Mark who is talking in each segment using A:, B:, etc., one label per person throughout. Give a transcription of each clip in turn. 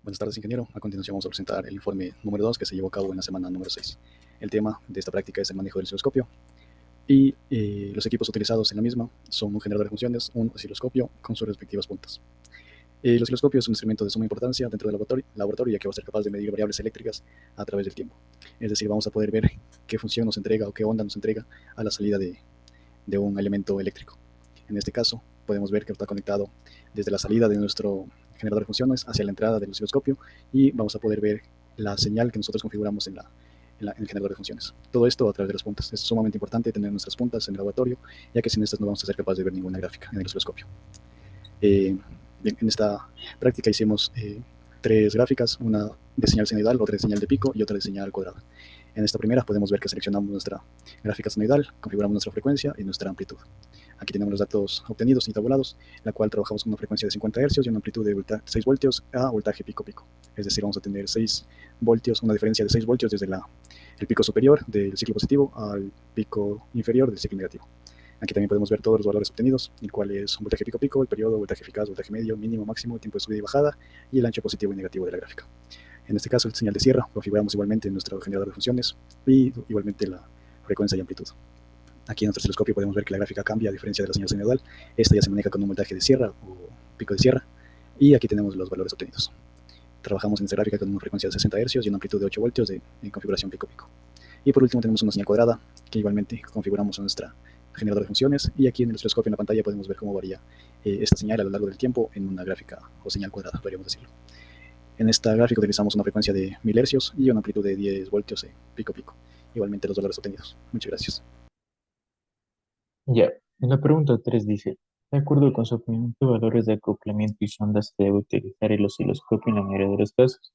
A: Buenas tardes, ingeniero. A continuación vamos a presentar el informe número 2 que se llevó a cabo en la semana número 6. El tema de esta práctica es el manejo del osciloscopio y los equipos utilizados en la misma son un generador de funciones, un osciloscopio con sus respectivas puntas. El osciloscopio es un instrumento de suma importancia dentro del laboratorio, ya que va a ser capaz de medir variables eléctricas a través del tiempo. Es decir, vamos a poder ver qué función nos entrega o qué onda nos entrega a la salida de un elemento eléctrico. En este caso, podemos ver que está conectado desde la salida de nuestro generador de funciones hacia la entrada del osciloscopio y vamos a poder ver la señal que nosotros configuramos en el generador de funciones. Todo esto a través de las puntas. Es sumamente importante tener nuestras puntas en el laboratorio, ya que sin estas no vamos a ser capaces de ver ninguna gráfica en el osciloscopio. Bien, en esta práctica hicimos tres gráficas, una de señal senoidal, otra de señal de pico y otra de señal cuadrada. En esta primera podemos ver que seleccionamos nuestra gráfica senoidal, configuramos nuestra frecuencia y nuestra amplitud. Aquí tenemos los datos obtenidos y tabulados, la cual trabajamos con una frecuencia de 50 Hz y una amplitud de 6 voltios a voltaje pico-pico. Es decir, vamos a tener 6 voltios, una diferencia de 6 voltios desde el pico superior del ciclo positivo al pico inferior del ciclo negativo. Aquí también podemos ver todos los valores obtenidos, el cual es un voltaje pico-pico, el periodo, voltaje eficaz, voltaje medio, mínimo, máximo, tiempo de subida y bajada y el ancho positivo y negativo de la gráfica. En este caso, el señal de sierra configuramos igualmente en nuestro generador de funciones y igualmente la frecuencia y amplitud. Aquí en nuestro osciloscopio podemos ver que la gráfica cambia a diferencia de la señal senoidal. Esta ya se maneja con un voltaje de sierra o pico de sierra y aquí tenemos los valores obtenidos. Trabajamos en esta gráfica con una frecuencia de 60 Hz y una amplitud de 8 voltios en configuración pico-pico. Y por último tenemos una señal cuadrada que igualmente configuramos en nuestra generador de funciones y aquí en el osciloscopio en la pantalla podemos ver cómo varía esta señal a lo largo del tiempo en una gráfica o señal cuadrada, podríamos decirlo. En esta gráfica utilizamos una frecuencia de 1000 Hz y una amplitud de 10 voltios pico-pico. Igualmente los valores obtenidos. Muchas gracias.
B: Ya, en la pregunta 3 dice, de acuerdo con su opinión, ¿qué valores de acoplamiento y sondas se debe utilizar el osciloscopio en la mayoría de los casos?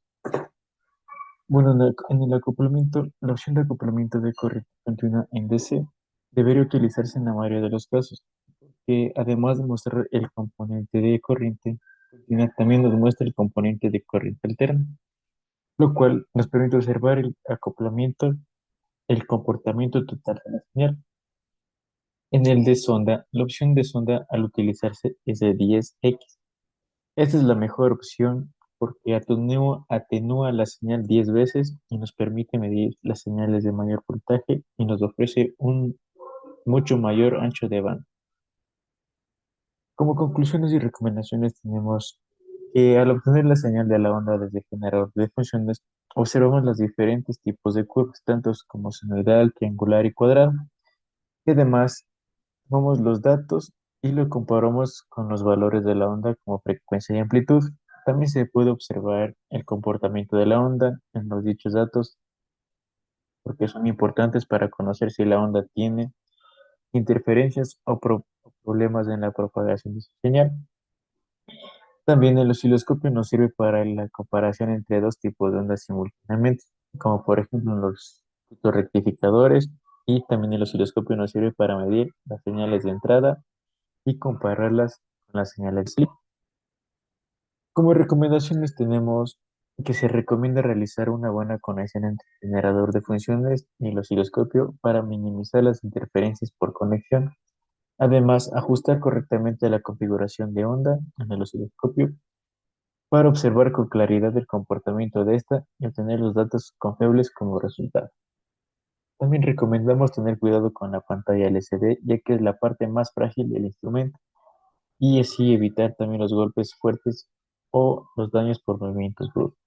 B: Bueno, en el acoplamiento, la opción de acoplamiento de corriente continua en DC debería utilizarse en la mayoría de los casos, que además de mostrar el componente de corriente continua, también nos muestra el componente de corriente alterna, lo cual nos permite observar el acoplamiento, el comportamiento total de la señal. En el de sonda, la opción de sonda al utilizarse es de 10x. Esta es la mejor opción porque atenúa la señal 10 veces y nos permite medir las señales de mayor voltaje y nos ofrece un mucho mayor ancho de banda. Como conclusiones y recomendaciones tenemos que al obtener la señal de la onda desde el generador de funciones, observamos los diferentes tipos de curvas, tantos como senoidal, triangular y cuadrado, y además tomamos los datos y lo comparamos con los valores de la onda como frecuencia y amplitud. También se puede observar el comportamiento de la onda en los dichos datos porque son importantes para conocer si la onda tiene interferencias o problemas en la propagación de su señal. También el osciloscopio nos sirve para la comparación entre dos tipos de ondas simultáneamente, como por ejemplo los rectificadores, y también el osciloscopio nos sirve para medir las señales de entrada y compararlas con las señales de salida. Como recomendaciones tenemos que se recomienda realizar una buena conexión entre el generador de funciones y el osciloscopio para minimizar las interferencias por conexión. Además, ajustar correctamente la configuración de onda en el osciloscopio para observar con claridad el comportamiento de esta y obtener los datos confiables como resultado. También recomendamos tener cuidado con la pantalla LCD, ya que es la parte más frágil del instrumento, y así evitar también los golpes fuertes o los daños por movimientos bruscos.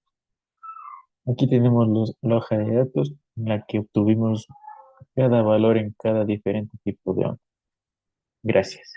B: Aquí tenemos la hoja de datos en la que obtuvimos cada valor en cada diferente tipo de onda. Gracias.